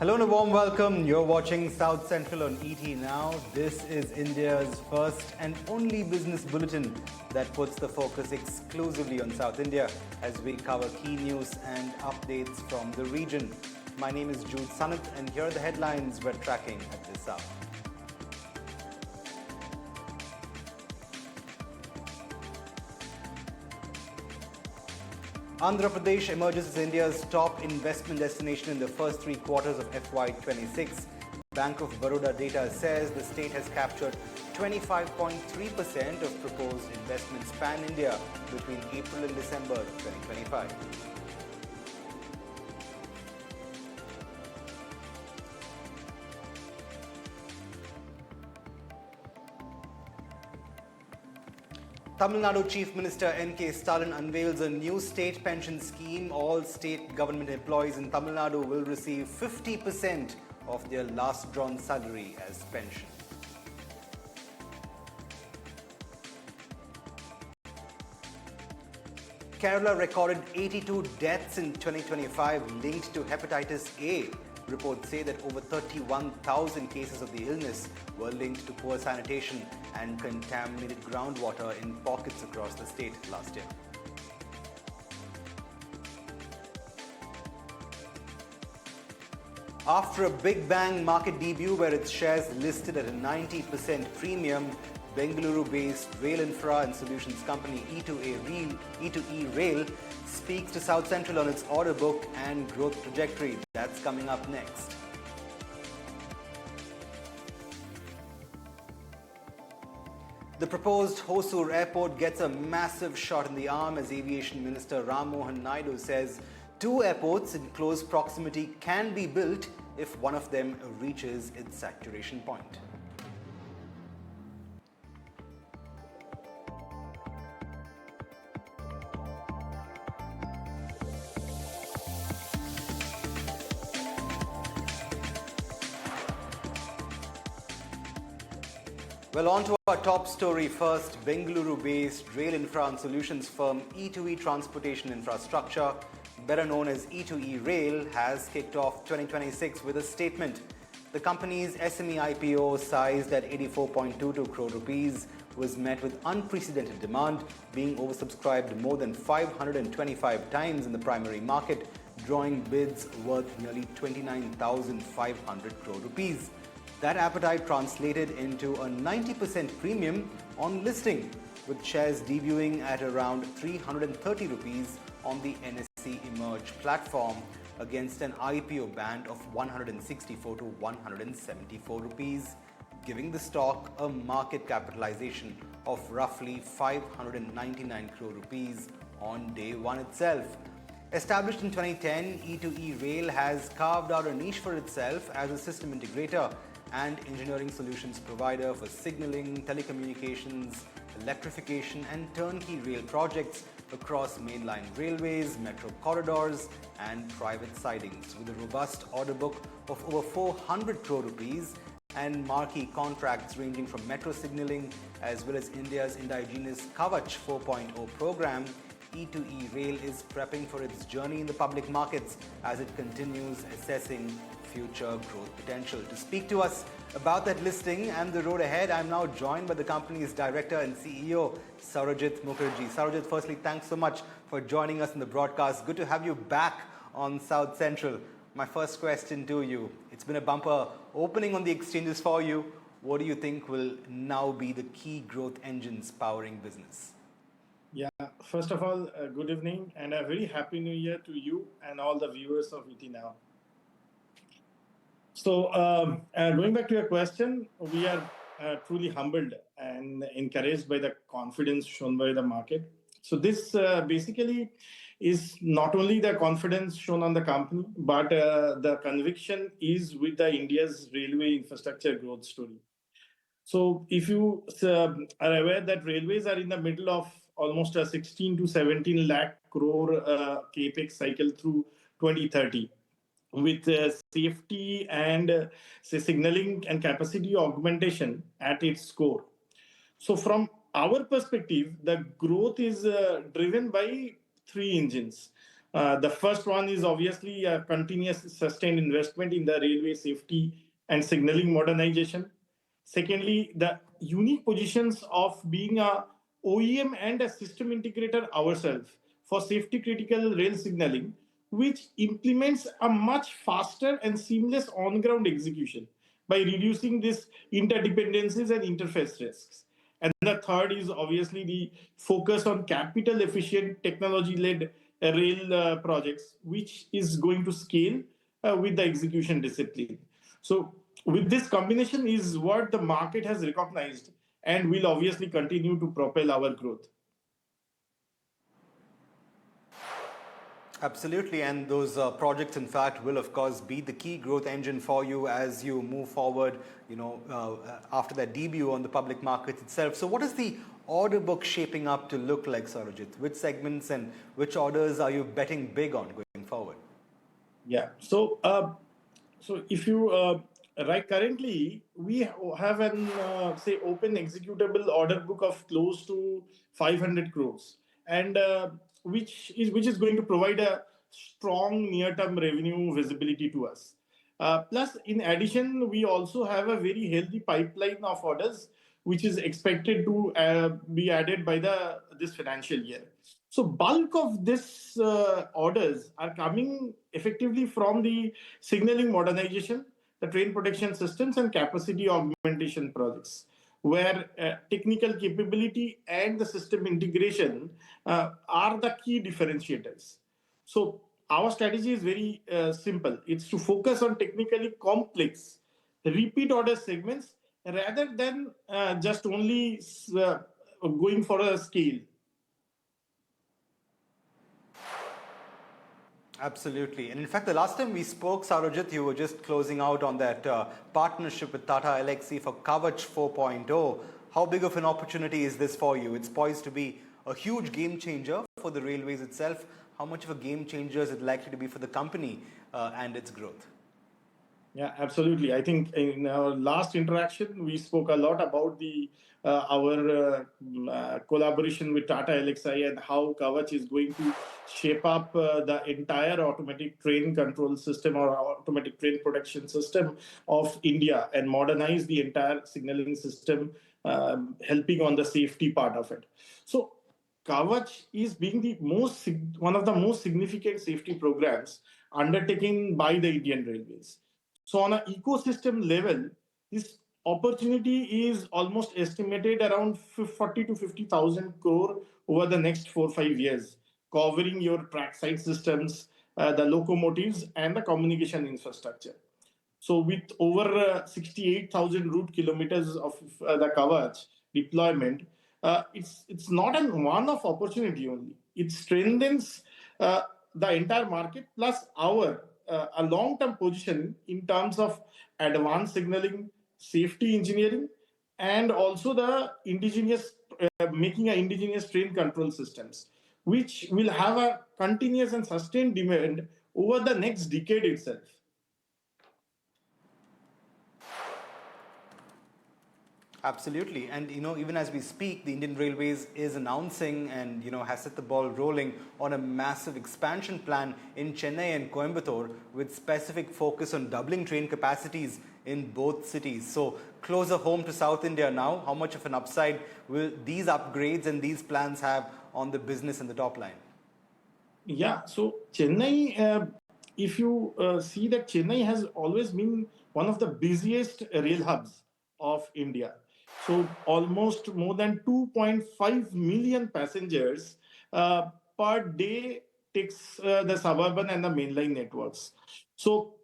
Hello and a warm welcome. You're watching South Central on ET Now. This is India's first and only business bulletin that puts the focus exclusively on South India as we cover key news and updates from the region. My name is Jude Sanath and here are the headlines we're tracking at this hour. Andhra Pradesh emerges as India's top investment destination in the first 3 quarters of FY26. Bank of Baroda data says the state has captured 25.3% of proposed investments pan-India between April and December 2025. Tamil Nadu Chief Minister N.K. Stalin unveils a new state pension scheme. All state government employees in Tamil Nadu will receive 50% of their last drawn salary as pension. Kerala recorded 82 deaths in 2025 linked to Hepatitis A. Reports say that over 31,000 cases of the illness were linked to poor sanitation and contaminated groundwater in pockets across the state last year. After a big bang market debut where its shares listed at a 90% premium, Bengaluru-based rail infra and solutions company E2E Rail speaks to South Central on its order book and growth trajectory. That's coming up next. The proposed Hosur airport gets a massive shot in the arm as Aviation Minister Ram Mohan Naidu says 2 airports in close proximity can be built if one of them reaches its saturation point. Well, on to our top story first. Bengaluru-based rail infra and solutions firm E2E Transportation Infrastructure, better known as E2E Rail, has kicked off 2026 with a statement. The company's SME IPO, sized at 84.22 crore rupees, was met with unprecedented demand, being oversubscribed more than 525 times in the primary market, drawing bids worth nearly 29,500 crore rupees. That appetite translated into a 90% premium on listing, with shares debuting at around 330 rupees on the NSE Emerge platform against an IPO band of 164 to 174 rupees, giving the stock a market capitalization of roughly 599 crore rupees on day one itself. Established in 2010, E2E Rail has carved out a niche for itself as a system integrator and engineering solutions provider for signaling, telecommunications, electrification and turnkey rail projects across mainline railways, metro corridors and private sidings. With a robust order book of over 400 crore rupees and marquee contracts ranging from metro signaling as well as India's indigenous Kavach 4.0 program, E2E Rail is prepping for its journey in the public markets as it continues assessing future growth potential. To speak to us about that listing and the road ahead, I'm now joined by the company's director and CEO, Saurajit Mukherjee. Saurajit, firstly, thanks so much for joining us in the broadcast. Good to have you back on South Central. My first question to you, it's been a bumper opening on the exchanges for you. What do you think will now be the key growth engines powering business? Yeah, first of all, good evening and a very happy new year to you and all the viewers of ET Now. So going back to your question, we are truly humbled and encouraged by the confidence shown by the market. So this basically is not only the confidence shown on the company, but the conviction is with the India's railway infrastructure growth story. So if you are aware that railways are in the middle of almost a 16 to 17 lakh crore capex cycle through 2030. With safety and signaling and capacity augmentation at its core. So from our perspective, the growth is driven by 3 engines. The first one is obviously a continuous sustained investment in the railway safety and signaling modernization. Secondly, the unique positions of being a OEM and a system integrator ourselves for safety critical rail signaling, which implements a much faster and seamless on ground execution by reducing these interdependencies and interface risks. And the third is obviously the focus on capital efficient technology led rail projects, which is going to scale with the execution discipline. So, with this combination, is what the market has recognized and will obviously continue to propel our growth. Absolutely, and those projects, in fact, will of course be the key growth engine for you as you move forward. After that debut on the public market itself. So, what is the order book shaping up to look like, Sarojit? Which segments and which orders are you betting big on going forward? Yeah. So if you right currently we have an say open executable order book of close to 500 crores, and which is going to provide a strong near term revenue visibility to us. Plus, in addition, we also have a very healthy pipeline of orders, which is expected to be added by the this financial year. So, bulk of this orders are coming effectively from the signaling modernization, the train protection systems, and capacity augmentation projects, where technical capability and the system integration are the key differentiators. So our strategy is very simple. It's to focus on technically complex repeat order segments rather than just only going for a scale. Absolutely. And in fact, the last time we spoke, Sarojit, you were just closing out on that partnership with Tata Elxsi for Kavach 4.0. How big of an opportunity is this for you? It's poised to be a huge game changer for the railways itself. How much of a game changer is it likely to be for the company and its growth? Yeah, absolutely. I think in our last interaction, we spoke a lot about the our collaboration with Tata Elxsi and how Kavach is going to shape up the entire automatic train control system or automatic train protection system of India and modernize the entire signaling system, helping on the safety part of it. So Kavach is being the one of the most significant safety programs undertaken by the Indian Railways. So on an ecosystem level, this opportunity is almost estimated around 40 to 50,000 crore over the next 4 5 years, covering your trackside systems, the locomotives, and the communication infrastructure. So with over 68,000 route kilometers of the Kavach deployment, it's not a one-off opportunity only. It strengthens the entire market plus our a long-term position in terms of advanced signaling, safety engineering, and also the indigenous making a indigenous train control systems, which will have a continuous and sustained demand over the next decade itself. Absolutely. And, even as we speak, the Indian Railways is announcing and, has set the ball rolling on a massive expansion plan in Chennai and Coimbatore with specific focus on doubling train capacities in both cities. So closer home to South India now, how much of an upside will these upgrades and these plans have on the business and the top line? Yeah, so Chennai, if you see that Chennai has always been one of the busiest rail hubs of India. So almost more than 2.5 million passengers per day takes the suburban and the mainline networks. So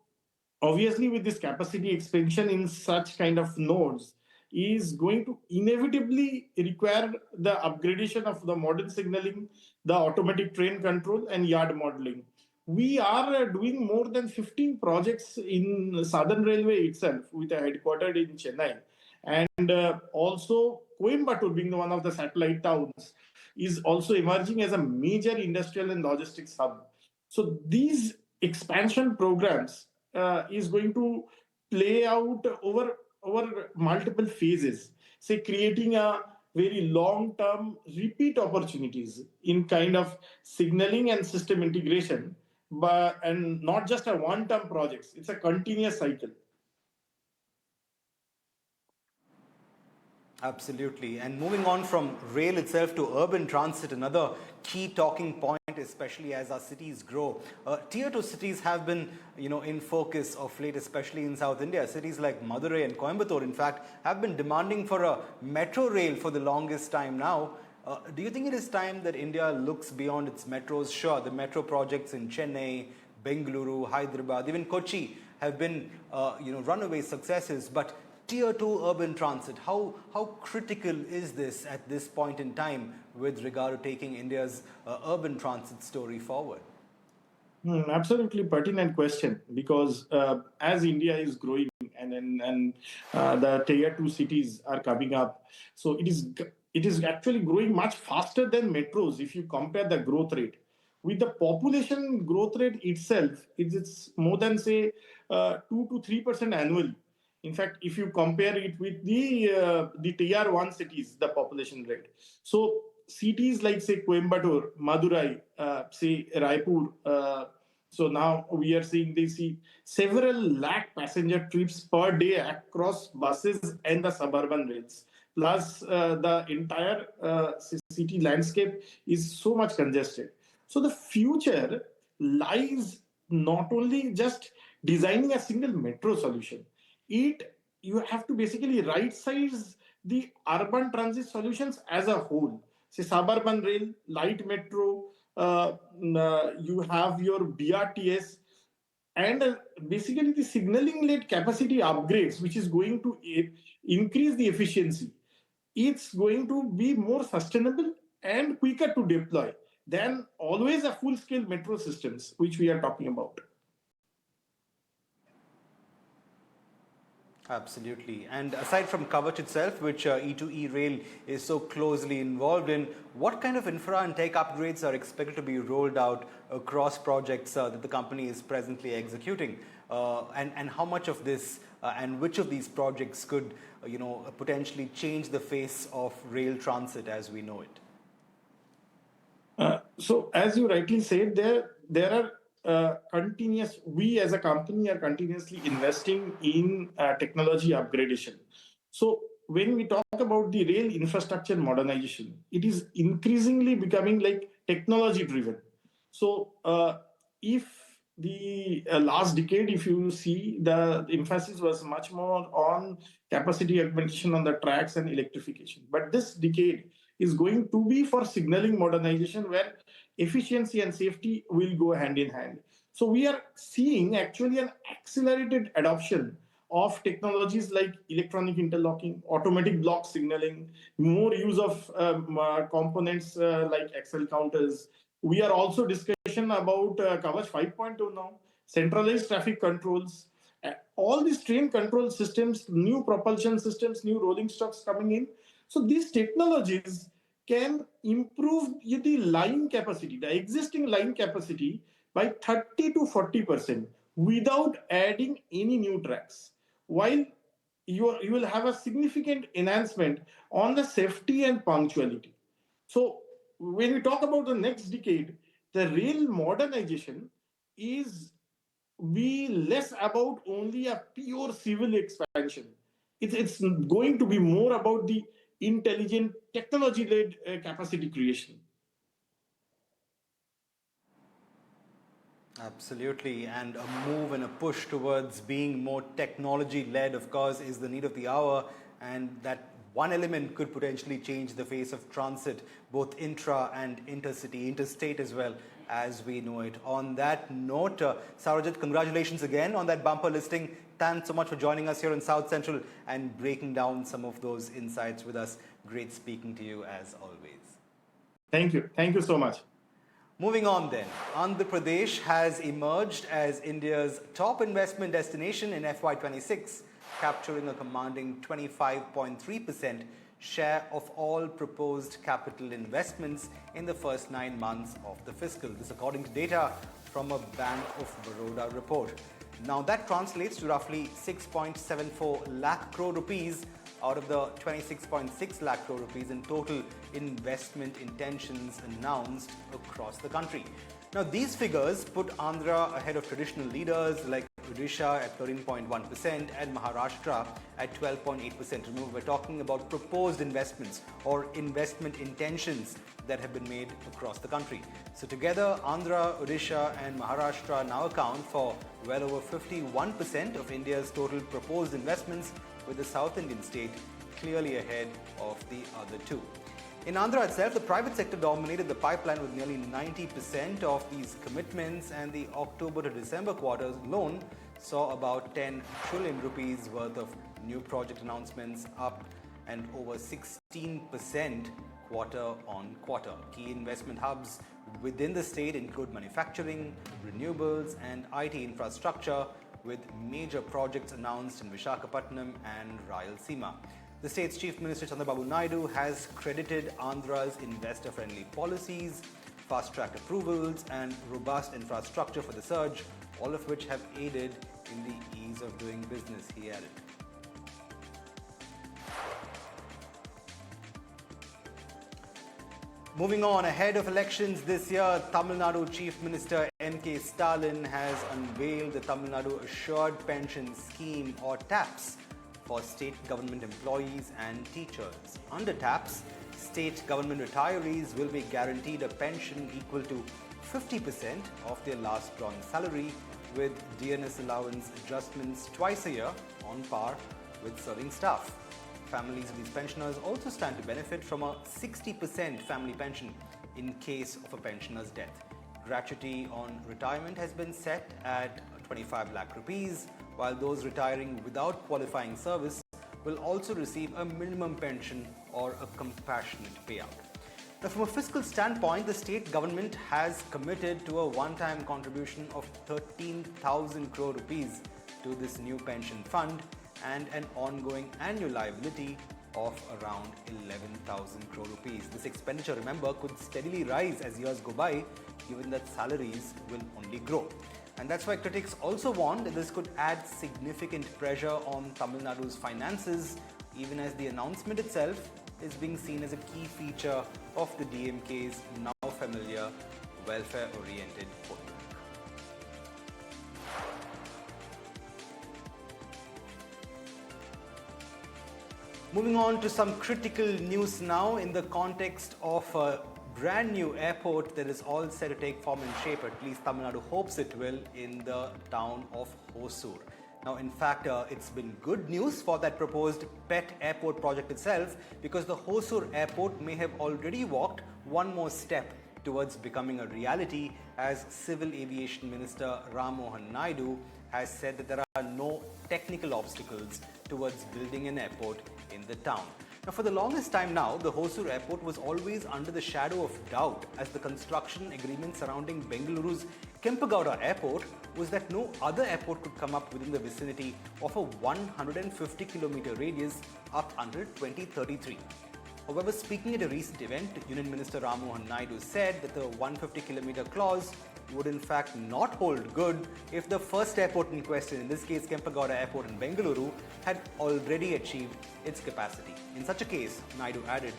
obviously with this capacity expansion in such kind of nodes is going to inevitably require the upgradation of the modern signaling, the automatic train control, and yard modeling. We are doing more than 15 projects in Southern Railway itself with a headquartered in Chennai. And also Coimbatore being one of the satellite towns is also emerging as a major industrial and logistics hub. So these expansion programs is going to play out over multiple phases, say creating a very long-term repeat opportunities in kind of signaling and system integration, but and not just a one-time projects. It's a continuous cycle. Absolutely. And moving on from rail itself to urban transit, another key talking point, especially as our cities grow. Tier 2 cities have been, in focus of late, especially in South India. Cities like Madurai and Coimbatore, in fact, have been demanding for a metro rail for the longest time now. Do you think it is time that India looks beyond its metros? Sure, the metro projects in Chennai, Bengaluru, Hyderabad, even Kochi have been, runaway successes. But Tier 2 urban transit, how critical is this at this point in time with regard to taking India's urban transit story forward? Absolutely pertinent question, because as India is growing and the tier 2 cities are coming up, so it is actually growing much faster than metros if you compare the growth rate. With the population growth rate itself, it's more than say 2 to 3% annually. In fact, if you compare it with the tier 1 cities, the population rate. So cities like say Coimbatore, Madurai, say Raipur. So now we are seeing they see several lakh passenger trips per day across buses and the suburban rails. Plus, the entire city landscape is so much congested. So the future lies not only just designing a single metro solution. You have to basically right size the urban transit solutions as a whole. Say suburban rail, light metro, you have your BRTS, and basically the signaling led capacity upgrades, which is going to increase the efficiency. It's going to be more sustainable and quicker to deploy than always a full scale metro systems, which we are talking about. Absolutely. And aside from Kavach itself, which E2E Rail is so closely involved in, what kind of infra and tech upgrades are expected to be rolled out across projects that the company is presently executing? And how much of this and which of these projects could, potentially change the face of rail transit as we know it? So, as you rightly said, there are we as a company are continuously investing in technology upgradation. So when we talk about the rail infrastructure modernization, it is increasingly becoming like technology driven. So if the last decade, if you see, the emphasis was much more on capacity augmentation on the tracks and electrification. But this decade is going to be for signaling modernization, where efficiency and safety will go hand in hand. So we are seeing actually an accelerated adoption of technologies like electronic interlocking, automatic block signaling, more use of components like Excel counters. We are also discussion about Kavach 5.2 now, centralized traffic controls, all these train control systems, new propulsion systems, new rolling stocks coming in. So these technologies can improve the line capacity, the existing line capacity, by 30 to 40% without adding any new tracks, while you will have a significant enhancement on the safety and punctuality. So when we talk about the next decade, the rail modernization is be less about only a pure civil expansion. It's going to be more about the intelligent technology-led capacity creation. Absolutely, and a move and a push towards being more technology-led, of course, is the need of the hour, and that one element could potentially change the face of transit, both intra and intercity, interstate as well as we know it. On that note, Sarojit, congratulations again on that bumper listing. Thanks so much for joining us here in South Central and breaking down some of those insights with us. Great speaking to you as always. Thank you. Thank you so much. Moving on then, Andhra Pradesh has emerged as India's top investment destination in FY26, capturing a commanding 25.3% share of all proposed capital investments in the first 9 months of the fiscal. This according to data from a Bank of Baroda report. Now that translates to roughly 6.74 lakh crore rupees out of the 26.6 lakh crore rupees in total investment intentions announced across the country. Now, these figures put Andhra ahead of traditional leaders like Odisha at 13.1% and Maharashtra at 12.8%. Remember, we're talking about proposed investments or investment intentions that have been made across the country. So together, Andhra, Odisha and Maharashtra now account for well over 51% of India's total proposed investments, with the South Indian state clearly ahead of the other two. In Andhra itself, the private sector dominated the pipeline with nearly 90% of these commitments, and the October to December quarter alone saw about 10 trillion rupees worth of new project announcements, up and over 16% quarter on quarter. Key investment hubs within the state include manufacturing, renewables and IT infrastructure, with major projects announced in Visakhapatnam and Rayalaseema. The state's Chief Minister Chandrababu Naidu has credited Andhra's investor-friendly policies, fast-track approvals and robust infrastructure for the surge, all of which have aided in the ease of doing business, he added. Moving on, ahead of elections this year, Tamil Nadu Chief Minister M.K. Stalin has unveiled the Tamil Nadu Assured Pension Scheme, or TAPS, for state government employees and teachers. Under TAPS, state government retirees will be guaranteed a pension equal to 50% of their last drawn salary, with DNS allowance adjustments twice a year on par with serving staff. Families of these pensioners also stand to benefit from a 60% family pension in case of a pensioner's death. Gratuity on retirement has been set at 25 lakh rupees, while those retiring without qualifying service will also receive a minimum pension or a compassionate payout. Now, from a fiscal standpoint, the state government has committed to a one-time contribution of 13,000 crore rupees to this new pension fund and an ongoing annual liability of around 11,000 crore rupees. This expenditure, remember, could steadily rise as years go by, given that salaries will only grow. And that's why critics also warn that this could add significant pressure on Tamil Nadu's finances, even as the announcement itself is being seen as a key feature of the DMK's now familiar welfare-oriented policy. Moving on to some critical news now in the context of a brand new airport that is all set to take form and shape, at least Tamil Nadu hopes it will, in the town of Hosur. Now, in fact, it's been good news for that proposed pet airport project itself, because the Hosur airport may have already walked one more step towards becoming a reality, as Civil Aviation Minister Ram Mohan Naidu has said that there are no technical obstacles towards building an airport in the town. Now, for the longest time now, the Hosur airport was always under the shadow of doubt, as the construction agreement surrounding Bengaluru's Kempegowda airport was that no other airport could come up within the vicinity of a 150-kilometer radius up until 2033. However, speaking at a recent event, Union Minister Ram Mohan Naidu said that the 150-kilometer clause would in fact not hold good if the first airport in question, in this case Kempegowda Airport in Bengaluru, had already achieved its capacity. In such a case, Naidu added,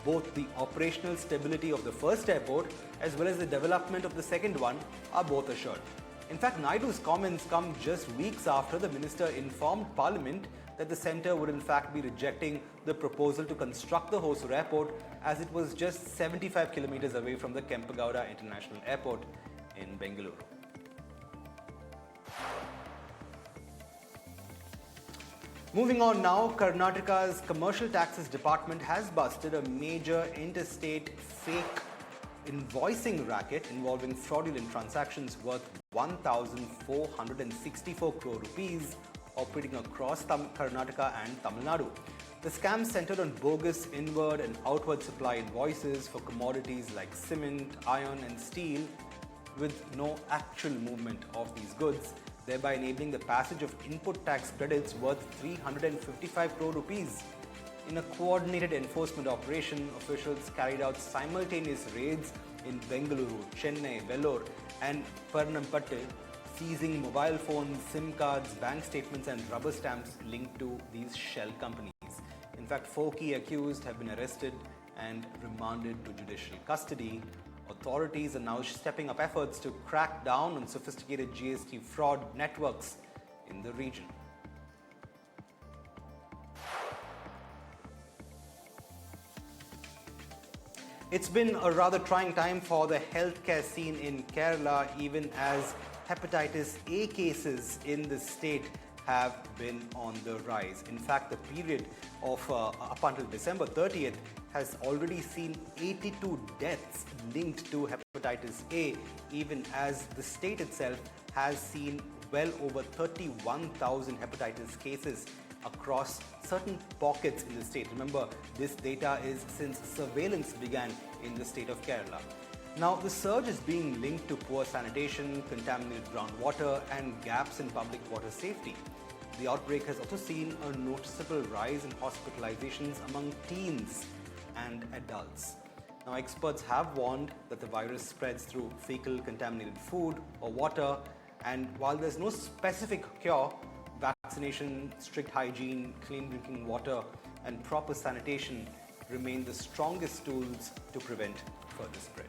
both the operational stability of the first airport as well as the development of the second one are both assured. In fact, Naidu's comments come just weeks after the minister informed Parliament that the centre would in fact be rejecting the proposal to construct the Hosur airport, as it was just 75 kilometers away from the Kempegowda International Airport in Bengaluru. Moving on now, Karnataka's Commercial Taxes Department has busted a major interstate fake invoicing racket involving fraudulent transactions worth 1,464 crore rupees operating across Karnataka and Tamil Nadu. The scam centered on bogus inward and outward supply invoices for commodities like cement, iron and steel, with no actual movement of these goods, thereby enabling the passage of input tax credits worth 355 crore rupees. In a coordinated enforcement operation, officials carried out simultaneous raids in Bengaluru, Chennai, Vellore and Pernampattu, seizing mobile phones, SIM cards, bank statements and rubber stamps linked to these shell companies. In fact, 4 key accused have been arrested and remanded to judicial custody. Authorities are now stepping up efforts to crack down on sophisticated GST fraud networks in the region. It's been a rather trying time for the healthcare scene in Kerala, even as Hepatitis A cases in the state have been on the rise. In fact, the period of up until December 30th has already seen 82 deaths linked to Hepatitis A, even as the state itself has seen well over 31,000 hepatitis cases across certain pockets in the state. Remember, this data is since surveillance began in the state of Kerala. Now, the surge is being linked to poor sanitation, contaminated groundwater, and gaps in public water safety. The outbreak has also seen a noticeable rise in hospitalizations among teens and adults. Now, experts have warned that the virus spreads through fecal contaminated food or water, and while there's no specific cure, vaccination, strict hygiene, clean drinking water, and proper sanitation remain the strongest tools to prevent further spread.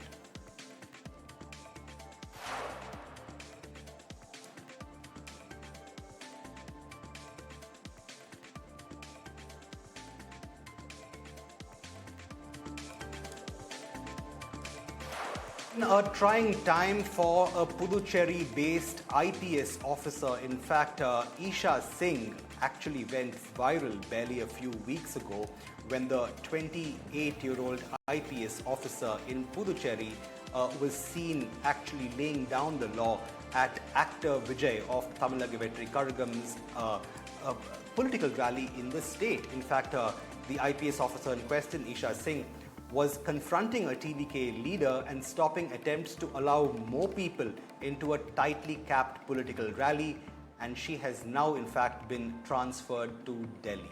A trying time for a Puducherry-based IPS officer. In fact, Isha Singh actually went viral barely a few weeks ago when the 28-year-old IPS officer in Puducherry was seen actually laying down the law at actor Vijay of Tamilaga Vetri Karagam's political rally in the state. In fact, the IPS officer in question, Isha Singh, was confronting a TVK leader and stopping attempts to allow more people into a tightly capped political rally, and she has now in fact been transferred to Delhi.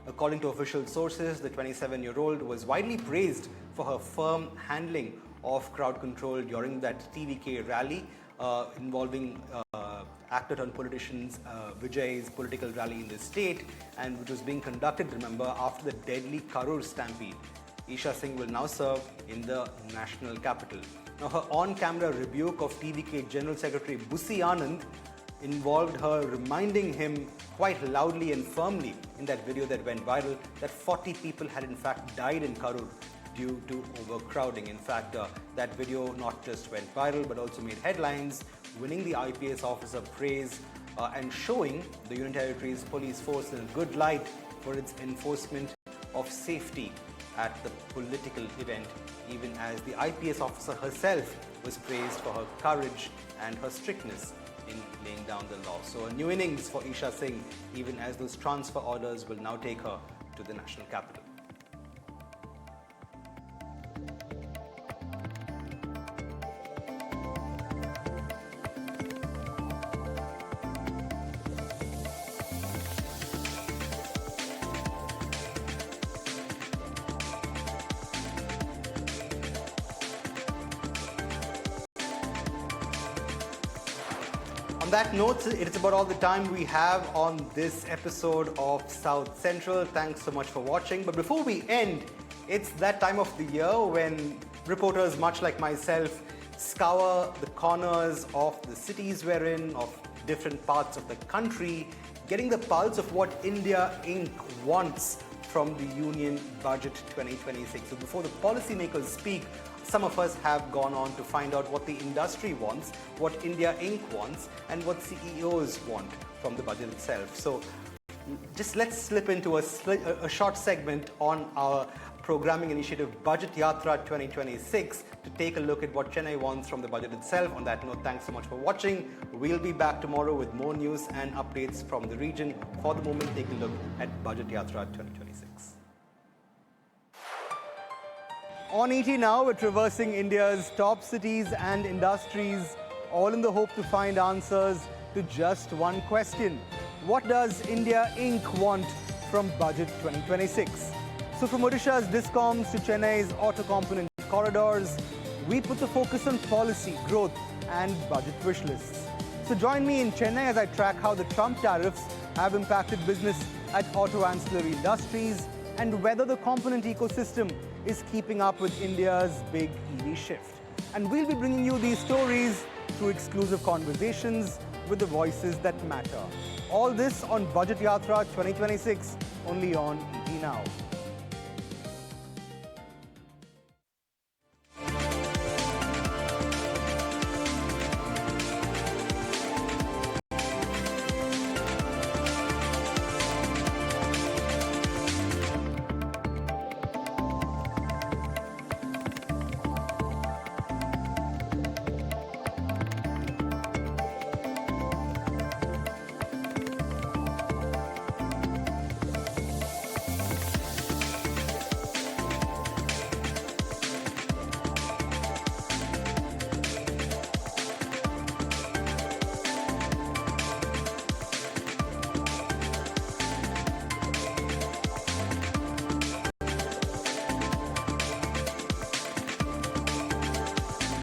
According to official sources, the 27-year-old was widely praised for her firm handling of crowd control during that TVK rally involving actor turned politicians Vijay's political rally in the state, and which was being conducted, remember, after the deadly Karur stampede. Isha Singh will now serve in the national capital. Now, her on-camera rebuke of TVK General Secretary Bussi Anand involved her reminding him quite loudly and firmly in that video that went viral that 40 people had in fact died in Karur due to overcrowding. In fact, that video not just went viral but also made headlines, winning the IPS officer praise and showing the Union Territory's police force in a good light for its enforcement of safety at the political event, even as the IPS officer herself was praised for her courage and her strictness in laying down the law. So a new innings for Isha Singh, even as those transfer orders will now take her to the national capital. On that note, it's about all the time we have on this episode of South Central. Thanks so much for watching. But before we end, it's that time of the year when reporters, much like myself, scour the corners of the cities we're in, of different parts of the country, getting the pulse of what India Inc. wants from the Union Budget 2026. So before the policymakers speak, some of us have gone on to find out what the industry wants, what India Inc. wants, and what CEOs want from the budget itself. So just let's slip into a short segment on our programming initiative Budget Yatra 2026 to take a look at what Chennai wants from the budget itself. On that note, thanks so much for watching. We'll be back tomorrow with more news and updates from the region. For the moment, take a look at Budget Yatra 2026. On ET Now, we're traversing India's top cities and industries, all in the hope to find answers to just one question. What does India Inc. want from Budget 2026? So from Odisha's discoms to Chennai's auto component corridors, we put the focus on policy, growth and budget wish lists. So join me in Chennai as I track how the Trump tariffs have impacted business at auto ancillary industries, and whether the component ecosystem is keeping up with India's big EV shift. And we'll be bringing you these stories through exclusive conversations with the voices that matter. All this on Budget Yatra 2026, only on ET Now.